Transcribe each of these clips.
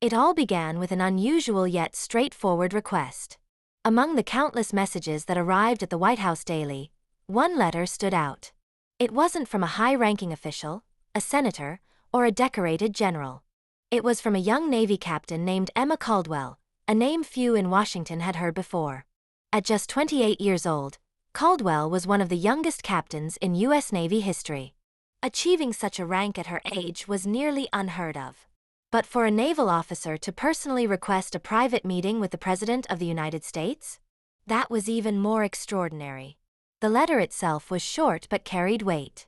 It all began with an unusual yet straightforward request. Among the countless messages that arrived at the White House daily, one letter stood out. It wasn't from a high-ranking official, a senator, or a decorated general. It was from a young Navy captain named Emma Caldwell, a name few in Washington had heard before. At just 28 years old, Caldwell was one of the youngest captains in U.S. Navy history. Achieving such a rank at her age was nearly unheard of. But for a naval officer to personally request a private meeting with the President of the United States? That was even more extraordinary. The letter itself was short but carried weight.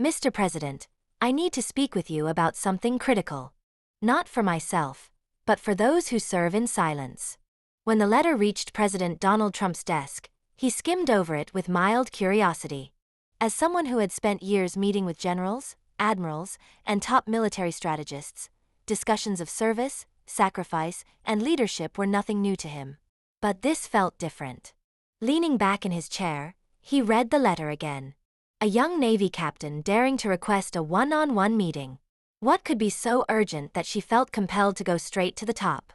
"Mr. President, I need to speak with you about something critical. Not for myself, but for those who serve in silence." When the letter reached President Donald Trump's desk, he skimmed over it with mild curiosity. As someone who had spent years meeting with generals, admirals, and top military strategists, discussions of service, sacrifice, and leadership were nothing new to him. But this felt different. Leaning back in his chair, he read the letter again. A young Navy captain daring to request a one-on-one meeting. What could be so urgent that she felt compelled to go straight to the top?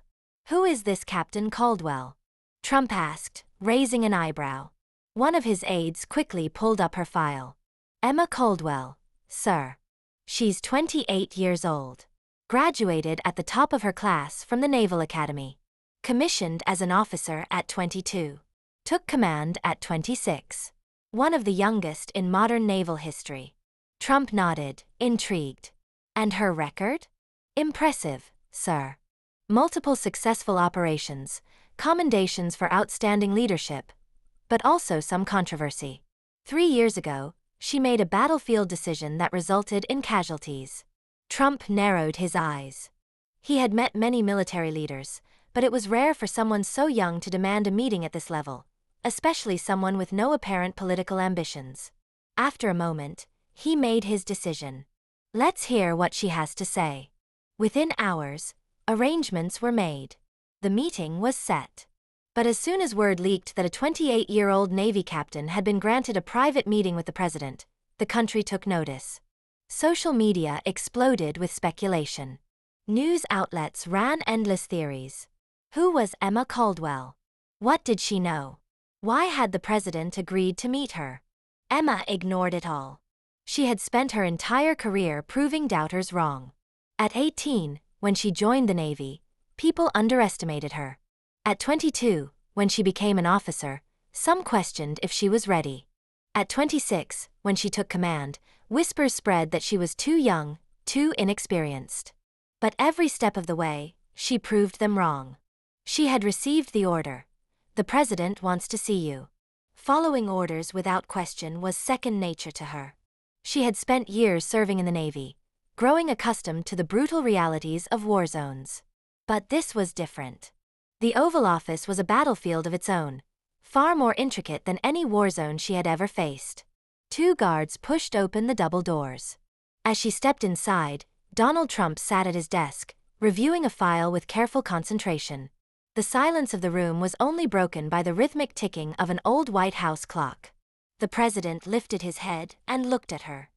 "Who is this Captain Caldwell?" Trump asked, raising an eyebrow. One of his aides quickly pulled up her file. "Emma Caldwell, sir. She's 28 years old. Graduated at the top of her class from the Naval Academy. Commissioned as an officer at 22. Took command at 26. One of the youngest in modern naval history." Trump nodded, intrigued. "And her record?" "Impressive, sir. Multiple successful operations, commendations for outstanding leadership, but also some controversy. 3 years ago, she made a battlefield decision that resulted in casualties." Trump narrowed his eyes. He had met many military leaders, but it was rare for someone so young to demand a meeting at this level, especially someone with no apparent political ambitions. After a moment, he made his decision. "Let's hear what she has to say." Within hours, arrangements were made. The meeting was set. But as soon as word leaked that a 28-year-old Navy captain had been granted a private meeting with the president, the country took notice. Social media exploded with speculation. News outlets ran endless theories. Who was Emma Caldwell? What did she know? Why had the president agreed to meet her? Emma ignored it all. She had spent her entire career proving doubters wrong. At 18, when she joined the Navy, people underestimated her. At 22, when she became an officer, some questioned if she was ready. At 26, when she took command, whispers spread that she was too young, too inexperienced. But every step of the way, she proved them wrong. She had received the order. "The president wants to see you." Following orders without question was second nature to her. She had spent years serving in the Navy, growing accustomed to the brutal realities of war zones. But this was different. The Oval Office was a battlefield of its own, far more intricate than any war zone she had ever faced. 2 guards pushed open the double doors. As she stepped inside, Donald Trump sat at his desk, reviewing a file with careful concentration. The silence of the room was only broken by the rhythmic ticking of an old White House clock. The president lifted his head and looked at her.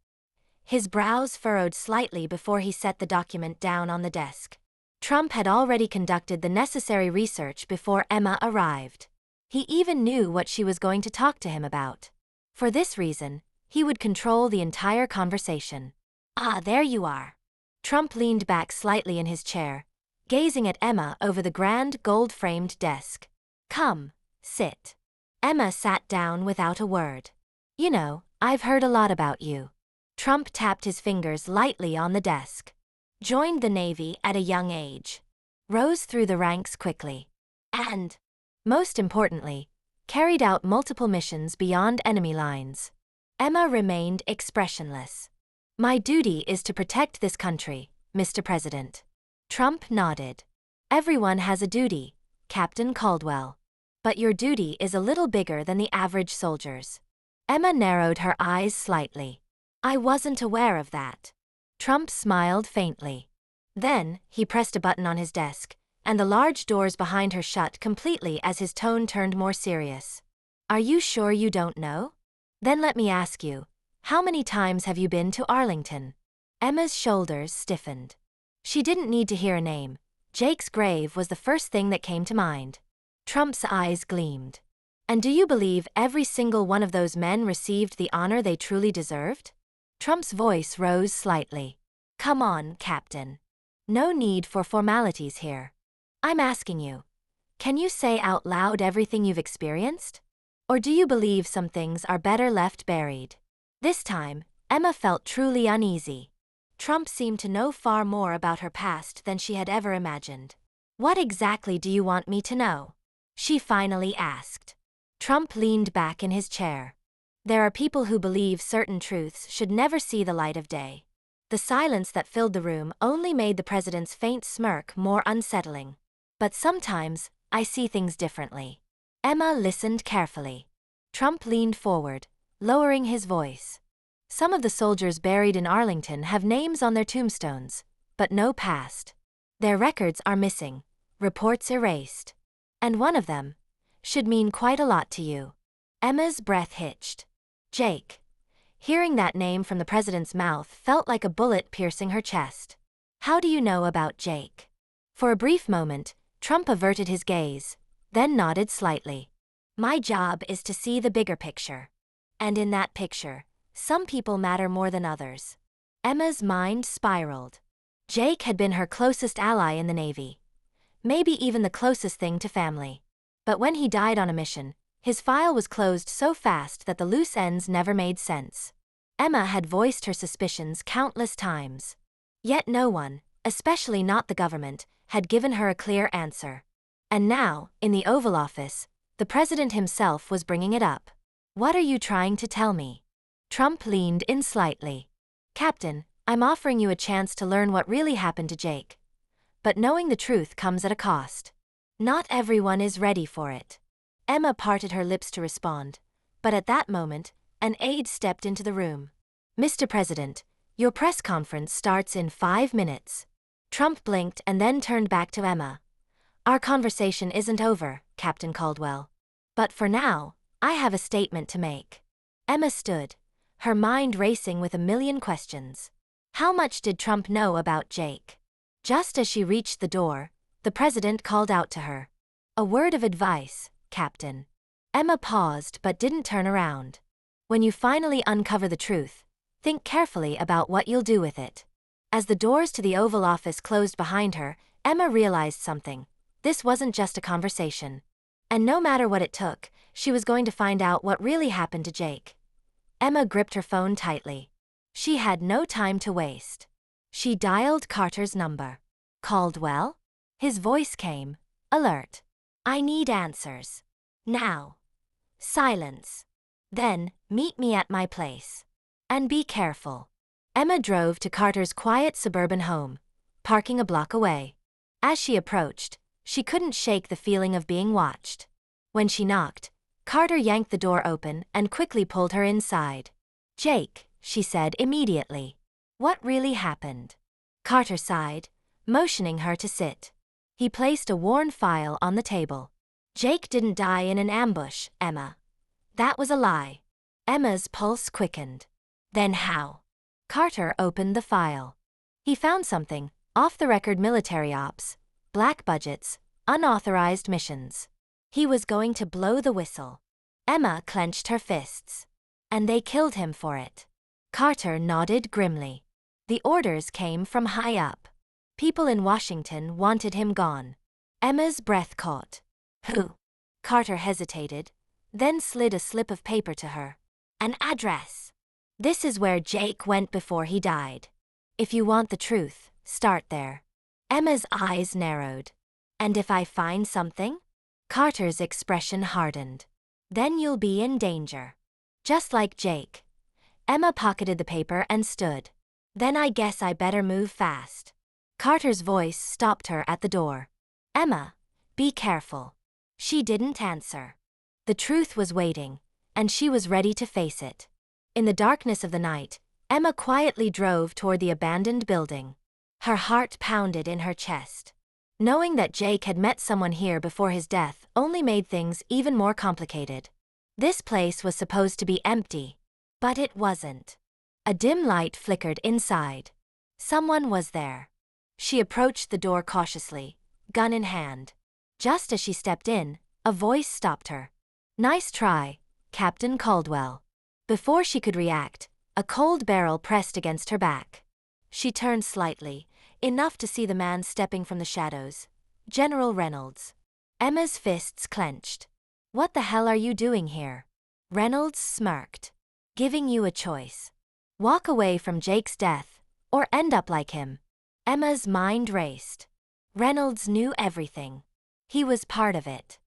His brows furrowed slightly before he set the document down on the desk. Trump had already conducted the necessary research before Emma arrived. He even knew what she was going to talk to him about. For this reason, he would control the entire conversation. "Ah, there you are." Trump leaned back slightly in his chair, gazing at Emma over the grand gold-framed desk. "Come, sit." Emma sat down without a word. "You know, I've heard a lot about you." Trump tapped his fingers lightly on the desk. "Joined the Navy at a young age. Rose through the ranks quickly. And, most importantly, carried out multiple missions beyond enemy lines." Emma remained expressionless. "My duty is to protect this country, Mr. President." Trump nodded. "Everyone has a duty, Captain Caldwell. But your duty is a little bigger than the average soldier's." Emma narrowed her eyes slightly. "I wasn't aware of that." Trump smiled faintly. Then, he pressed a button on his desk, and the large doors behind her shut completely as his tone turned more serious. "Are you sure you don't know? Then let me ask you, how many times have you been to Arlington?" Emma's shoulders stiffened. She didn't need to hear a name, Jake's grave was the first thing that came to mind. Trump's eyes gleamed. And do you believe every single one of those men received the honor they truly deserved? Trump's voice rose slightly. Come on, Captain. No need for formalities here. I'm asking you, can you say out loud everything you've experienced? Or do you believe some things are better left buried? This time, Emma felt truly uneasy. Trump seemed to know far more about her past than she had ever imagined. What exactly do you want me to know? She finally asked. Trump leaned back in his chair. There are people who believe certain truths should never see the light of day. The silence that filled the room only made the president's faint smirk more unsettling. But sometimes, I see things differently. Emma listened carefully. Trump leaned forward, lowering his voice. Some of the soldiers buried in Arlington have names on their tombstones, but no past. Their records are missing, reports erased. And one of them should mean quite a lot to you. Emma's breath hitched. Jake. Hearing that name from the president's mouth felt like a bullet piercing her chest. How do you know about Jake? For a brief moment, Trump averted his gaze, then nodded slightly. My job is to see the bigger picture. And in that picture, some people matter more than others. Emma's mind spiraled. Jake had been her closest ally in the Navy. Maybe even the closest thing to family. But when he died on a mission, his file was closed so fast that the loose ends never made sense. Emma had voiced her suspicions countless times. Yet no one, especially not the government, had given her a clear answer. And now, in the Oval Office, the president himself was bringing it up. What are you trying to tell me? Trump leaned in slightly. Captain, I'm offering you a chance to learn what really happened to Jake. But knowing the truth comes at a cost. Not everyone is ready for it. Emma parted her lips to respond, but at that moment, an aide stepped into the room. Mr. President, your press conference starts in 5 minutes. Trump blinked and then turned back to Emma. Our conversation isn't over, Captain Caldwell. But for now, I have a statement to make. Emma stood, her mind racing with a million questions. How much did Trump know about Jake? Just as she reached the door, the president called out to her. A word of advice, Captain. Emma paused but didn't turn around. When you finally uncover the truth, think carefully about what you'll do with it. As the doors to the Oval Office closed behind her, Emma realized something. This wasn't just a conversation. And no matter what it took, she was going to find out what really happened to Jake. Emma gripped her phone tightly. She had no time to waste. She dialed Carter's number. Caldwell? His voice came, alert. I need answers. Now. Silence. Then, meet me at my place. And be careful. Emma drove to Carter's quiet suburban home, parking a block away. As she approached, she couldn't shake the feeling of being watched. When she knocked, Carter yanked the door open and quickly pulled her inside. Jake, she said immediately. What really happened? Carter sighed, motioning her to sit. He placed a worn file on the table. Jake didn't die in an ambush, Emma. That was a lie. Emma's pulse quickened. Then how? Carter opened the file. He found something, off-the-record military ops, black budgets, unauthorized missions. He was going to blow the whistle. Emma clenched her fists. And they killed him for it. Carter nodded grimly. The orders came from high up. People in Washington wanted him gone. Emma's breath caught. Who? Carter hesitated, then slid a slip of paper to her. An address. This is where Jake went before he died. If you want the truth, start there. Emma's eyes narrowed. And if I find something? Carter's expression hardened. Then you'll be in danger. Just like Jake. Emma pocketed the paper and stood. Then I guess I better move fast. Carter's voice stopped her at the door. Emma, be careful. She didn't answer. The truth was waiting, and she was ready to face it. In the darkness of the night, Emma quietly drove toward the abandoned building. Her heart pounded in her chest. Knowing that Jake had met someone here before his death only made things even more complicated. This place was supposed to be empty, but it wasn't. A dim light flickered inside. Someone was there. She approached the door cautiously, gun in hand. Just as she stepped in, a voice stopped her. "Nice try, Captain Caldwell." Before she could react, a cold barrel pressed against her back. She turned slightly, enough to see the man stepping from the shadows. General Reynolds. Emma's fists clenched. "What the hell are you doing here?" Reynolds smirked. "Giving you a choice. Walk away from Jake's death, or end up like him." Emma's mind raced. Reynolds knew everything. He was part of it.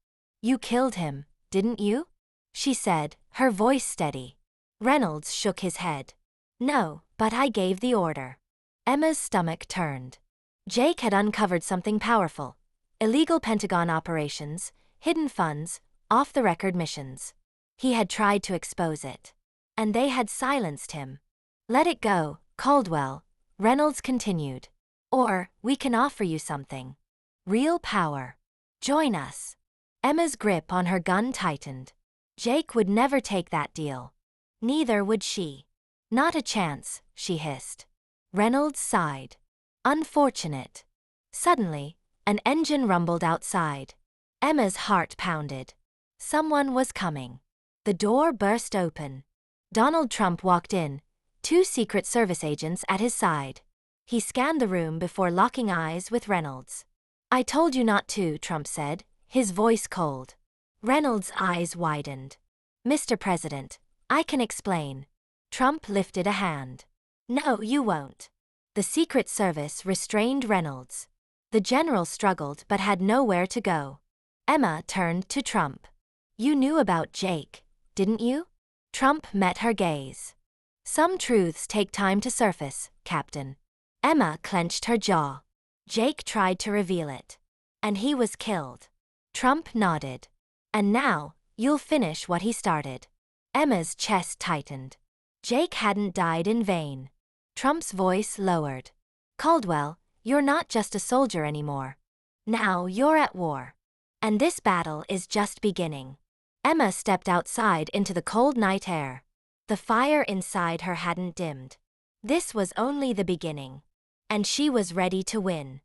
"You killed him, didn't you?" she said, her voice steady. Reynolds shook his head. "No, but I gave the order." Emma's stomach turned. Jake had uncovered something powerful. Illegal Pentagon operations, hidden funds, off-the-record missions. He had tried to expose it. And they had silenced him. "Let it go, Caldwell," Reynolds continued. "Or, we can offer you something. Real power. Join us." Emma's grip on her gun tightened. Jake would never take that deal. Neither would she. "Not a chance," she hissed. Reynolds sighed. "Unfortunate." Suddenly, an engine rumbled outside. Emma's heart pounded. Someone was coming. The door burst open. Donald Trump walked in, 2 Secret Service agents at his side. He scanned the room before locking eyes with Reynolds. "I told you not to," Trump said, his voice cold. Reynolds' eyes widened. "Mr. President, I can explain." Trump lifted a hand. "No, you won't." The Secret Service restrained Reynolds. The general struggled but had nowhere to go. Emma turned to Trump. "You knew about Jake, didn't you?" Trump met her gaze. "Some truths take time to surface, Captain." Emma clenched her jaw. "Jake tried to reveal it. And he was killed." Trump nodded. "And now, you'll finish what he started." Emma's chest tightened. Jake hadn't died in vain. Trump's voice lowered. "Caldwell, you're not just a soldier anymore. Now you're at war. And this battle is just beginning." Emma stepped outside into the cold night air. The fire inside her hadn't dimmed. This was only the beginning. And she was ready to win.